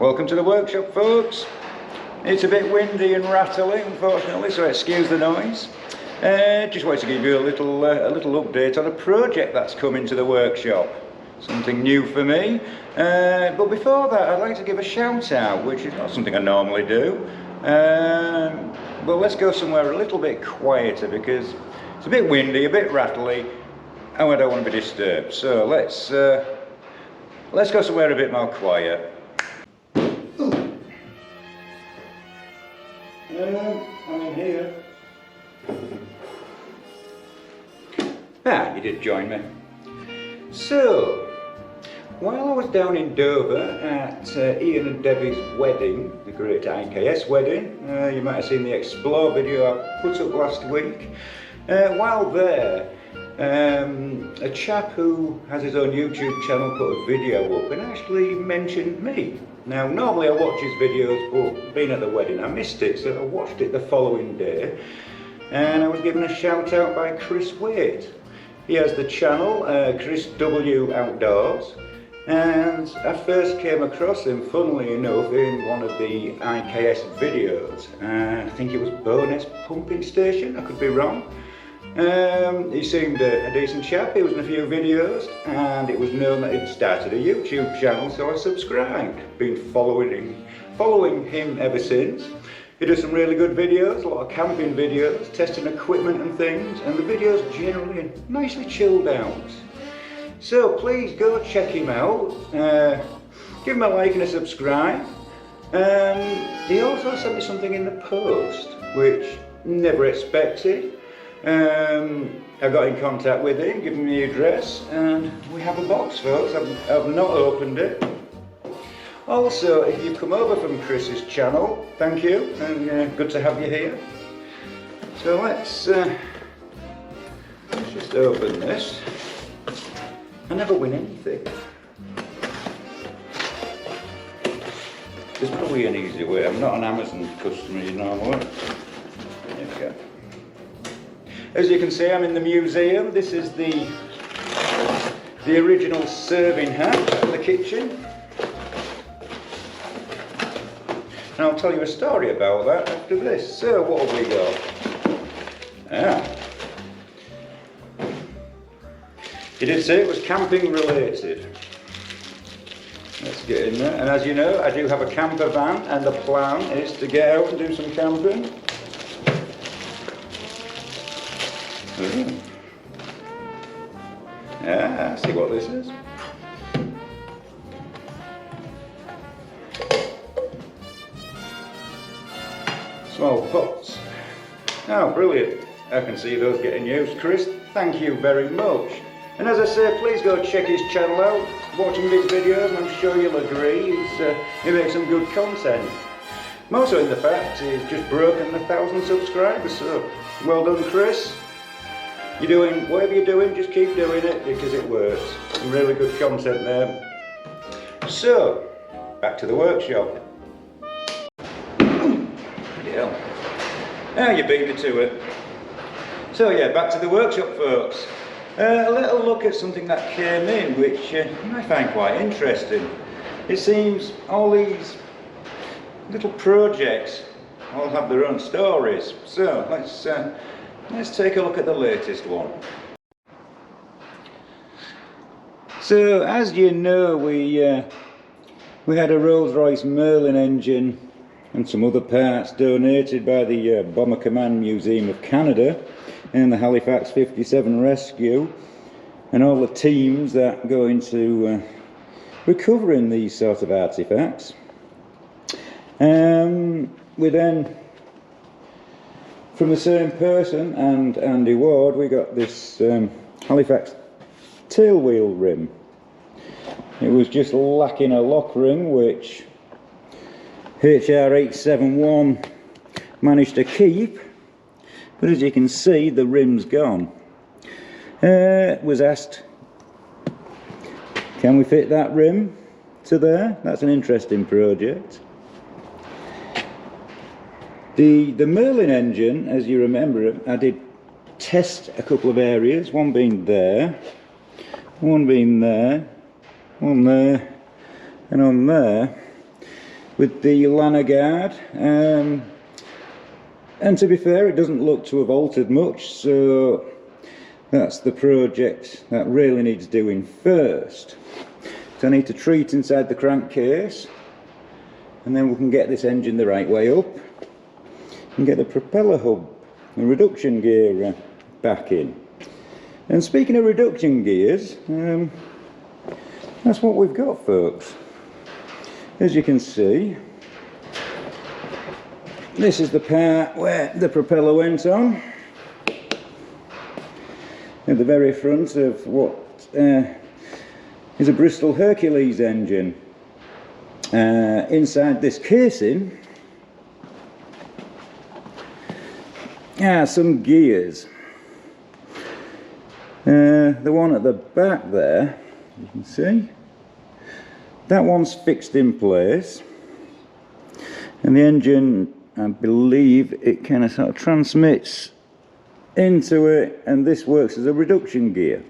Welcome to the workshop, folks. It's a bit windy and rattly, unfortunately, so excuse the noise. Just wanted to give you a little update on a project that's come into the workshop. Something new for me. But before that, I'd like to give a shout out, which is not something I normally do. But let's go somewhere a little bit quieter because it's a bit windy, a bit rattly, and I don't want to be disturbed. So let's go somewhere a bit more quiet. I'm in here. You did join me. So, while I was down in Dover at Ian and Debbie's wedding, the great IKS wedding, you might have seen the Explore video I put up last week. While there, a chap who has his own YouTube channel put a video up and actually mentioned me. Now, normally I watch his videos, but being at the wedding I missed it, so I watched it the following day, and I was given a shout out by Chris Weert. He has the channel, Chris W Outdoors, and I first came across him, funnily enough, in one of the IKS videos. I think it was Bonus Pumping Station, I could be wrong. He seemed a decent chap. He was in a few videos, and it was known that he'd started a YouTube channel, so I subscribed. Been following him ever since. He does some really good videos, a lot of camping videos, testing equipment and things, and the videos generally nicely chilled out. So please go check him out, give him a like and a subscribe. He also sent me something in the post, which never expected. I got in contact with him, given me the address, and we have a box, folks. I've not opened it. Also, if you come over from Chris's channel, thank you, and good to have you here. So let's just open this. I never win anything. There's probably an easy way. I'm not an Amazon customer, you know what? There we go. As you can see, I'm in the museum. This is the original serving hat in the kitchen. And I'll tell you a story about that after this. So, what have we got? He did say it was camping related. Let's get in there. And as you know, I do have a camper van, and the plan is to get out and do some camping. I see what this is. Small pots. Oh, brilliant. I can see those getting used. Chris, thank you very much. And as I say, please go check his channel out. Watching these videos, and I'm sure you'll agree, he makes some good content. I'm also in the fact he's just broken 1,000 subscribers, so well done, Chris. You're doing whatever you're doing, just keep doing it because it works. Some really good content there. So, back to the workshop. Yeah. Now you beat me to it. So yeah, back to the workshop, folks. A little look at something that came in, which you might find quite interesting. It seems all these little projects all have their own stories. So let's take a look at the latest one. So, as you know, we had a Rolls-Royce Merlin engine and some other parts donated by the Bomber Command Museum of Canada and the Halifax 57 Rescue, and all the teams that go into recovering these sort of artefacts. We then, from the same person and Andy Ward, we got this Halifax tailwheel rim. It was just lacking a lock ring, which HR871 managed to keep, but as you can see, the rim's gone. Was asked, can we fit that rim to there? That's an interesting project. The Merlin engine, as you remember, I did test a couple of areas, one being there, one being there, one there, and on there. with the Lanner guard, and to be fair, it doesn't look to have altered much, so that's the project that really needs doing first. So I need to treat inside the crankcase, and then we can get this engine the right way up and get the propeller hub and reduction gear back in. And speaking of reduction gears, that's what we've got, folks. As you can see, this is the part where the propeller went on, at the very front of what is a Bristol Hercules engine. Inside this casing are some gears. The one at the back there, you can see, that one's fixed in place, and the engine, I believe, it kind of sort of transmits into it, and this works as a reduction gear.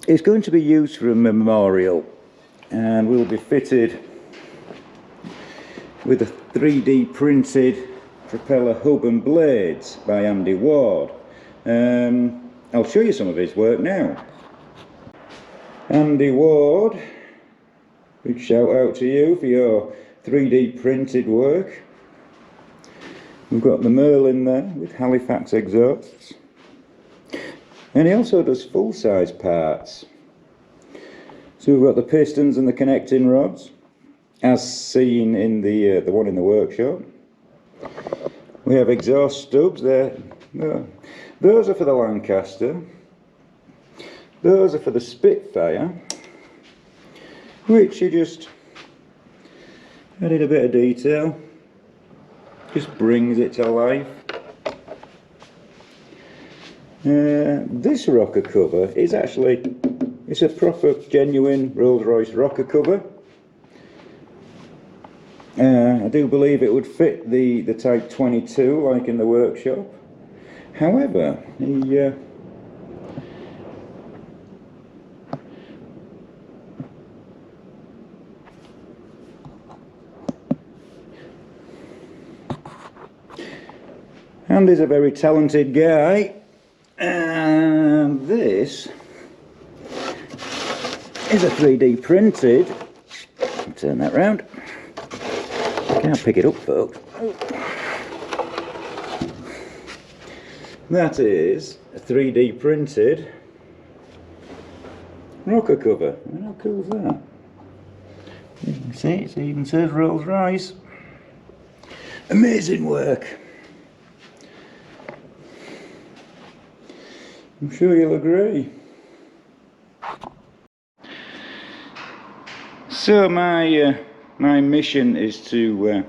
It's going to be used for a memorial, and will be fitted with a 3D printed propeller hub and blades by Andy Ward. I'll show you some of his work now. Andy Ward, big shout out to you for your 3D printed work. We've got the Merlin there with Halifax exhausts, and he also does full-size parts. So we've got the pistons and the connecting rods, as seen in the one in the workshop. We have exhaust stubs there. Those are for the Lancaster. Those are for the Spitfire, which you just added a bit of detail, just brings it to life. This rocker cover is actually, it's a proper genuine Rolls-Royce rocker cover. I do believe it would fit the Type 22 like in the workshop. However, Andy's a very talented guy, and this is a 3D printed, turn that round, can't pick it up, folks. That is a 3D printed rocker cover. How cool is that? You can see it even says Rolls-Royce. Amazing work. I'm sure you'll agree. So my mission is to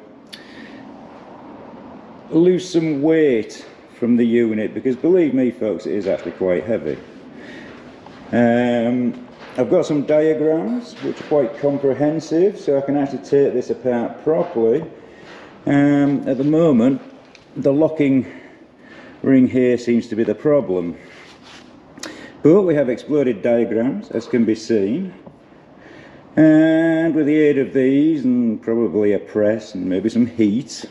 lose some weight from the unit, because believe me folks, it is actually quite heavy. I've got some diagrams which are quite comprehensive, so I can actually take this apart properly. At the moment, the locking ring here seems to be the problem, but we have exploded diagrams, as can be seen, and with the aid of these and probably a press and maybe some heat,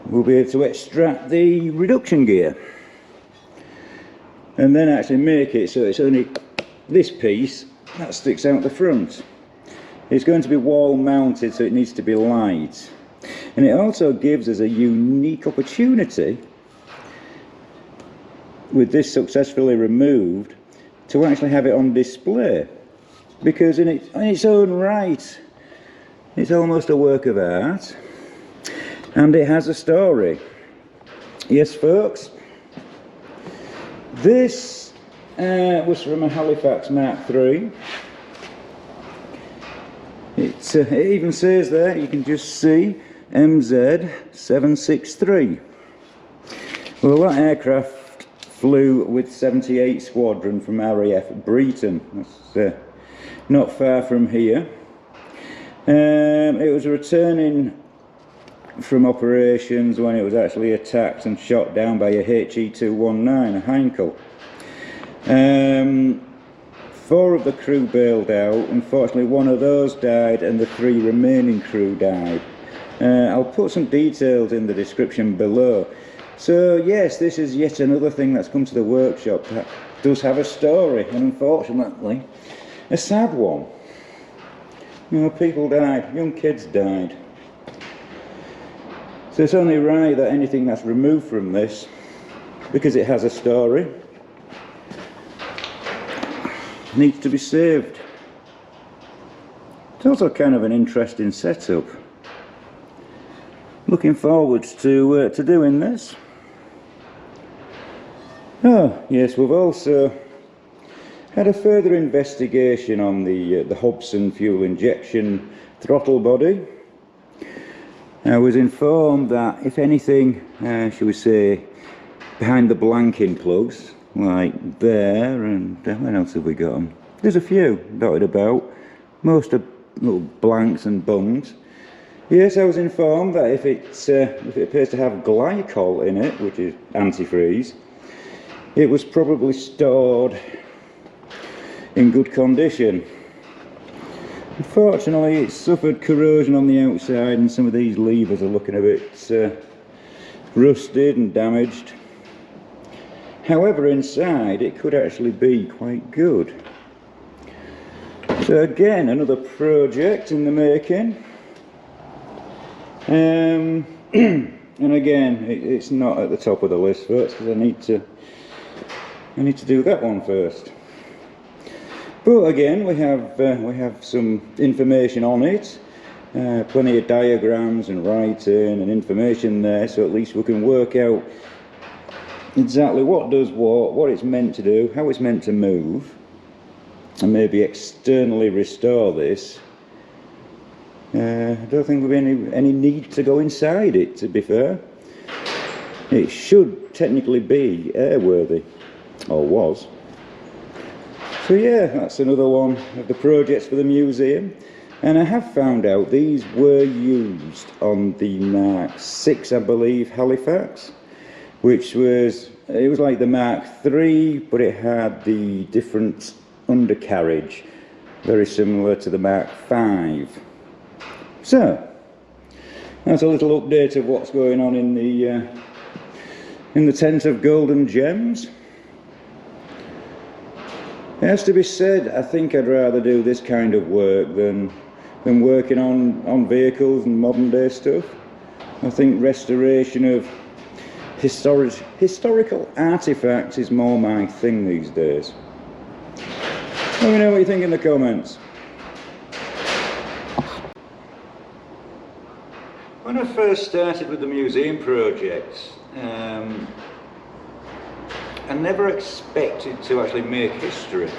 we'll be able to extract the reduction gear and then actually make it so it's only this piece that sticks out the front. It's going to be wall mounted, so it needs to be light, and it also gives us a unique opportunity with this successfully removed to actually have it on display, because in its own right it's almost a work of art, and it has a story. Yes folks, this was from a Halifax Mark III. It even says there, you can just see MZ763. Well, that aircraft flew with 78 Squadron from RAF Breighton. That's not far from here. It was returning from operations when it was actually attacked and shot down by a HE219, a Heinkel. 4 of the crew bailed out. Unfortunately, 1 of those died and the 3 remaining crew died. I'll put some details in the description below. So yes, this is yet another thing that's come to the workshop that does have a story, and unfortunately a sad one. You know, people died, young kids died. So it's only right that anything that's removed from this, because it has a story, needs to be saved. It's also kind of an interesting setup. Looking forward to doing this. Oh yes, we've also had a further investigation on the Hobson fuel injection throttle body. I was informed that if anything, shall we say, behind the blanking plugs, like there, and where else have we got them? There's a few dotted about, most are little blanks and bungs. Yes, I was informed that if it appears to have glycol in it, which is antifreeze, it was probably stored in good condition. Unfortunately, it's suffered corrosion on the outside, and some of these levers are looking a bit rusted and damaged. However, inside it could actually be quite good. So again, another project in the making. And again, it's not at the top of the list first, because I need to do that one first. But again, we have some information on it, plenty of diagrams and writing and information there, so at least we can work out exactly what does what it's meant to do, how it's meant to move, and maybe externally restore this. I don't think there'll be any need to go inside it, to be fair. It should technically be airworthy, or was. So yeah, that's another one of the projects for the museum. And I have found out these were used on the Mark 6, I believe, Halifax, which was, it was like the Mark 3, but it had the different undercarriage, very similar to the Mark 5. So that's a little update of what's going on in the tent of golden gems. It has to be said, I think I'd rather do this kind of work than working on vehicles and modern day stuff. I think restoration of historical artifacts is more my thing these days. Let me know what you think in the comments. When I first started with the museum project, I never expected to actually make history.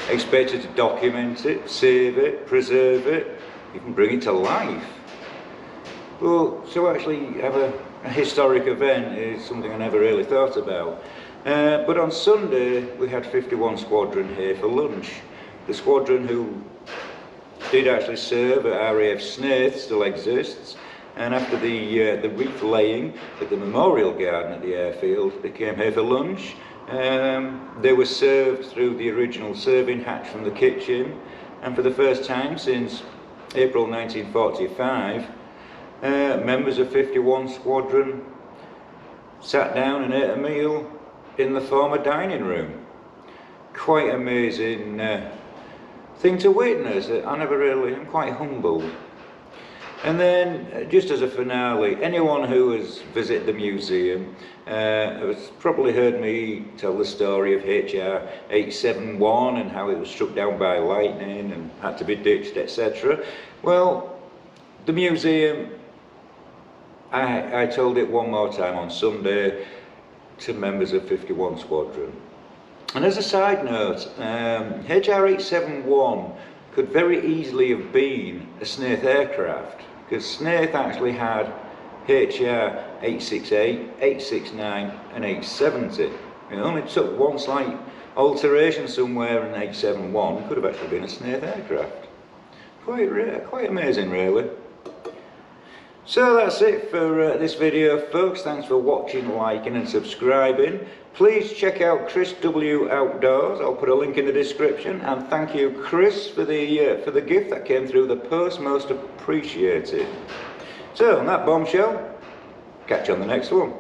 I expected to document it, save it, preserve it, even bring it to life. But to actually have a historic event is something I never really thought about. But on Sunday we had 51 Squadron here for lunch. The squadron who did actually serve at RAF Snaith still exists, and after the wreath laying at the memorial garden at the airfield, they came here for lunch. They were served through the original serving hatch from the kitchen, and for the first time since April 1945, members of 51 Squadron sat down and ate a meal in the former dining room. Quite amazing thing to witness. I'm quite humbled. And then, just as a finale, anyone who has visited the museum has probably heard me tell the story of HR 871 and how it was struck down by lightning and had to be ditched, etc. Well, the museum, I told it one more time on Sunday to members of 51 Squadron. And as a side note, HR 871 could very easily have been a Snaith aircraft, because Snaith actually had HR 868, 869 and 870. It only took one slight alteration somewhere in 871, could have actually been a Snaith aircraft. Quite amazing really. So that's it for this video, folks. Thanks for watching, liking and subscribing. Please check out Chris W Outdoors. I'll put a link in the description. And thank you, Chris, for the gift that came through the post. Most appreciated. So on that bombshell, catch you on the next one.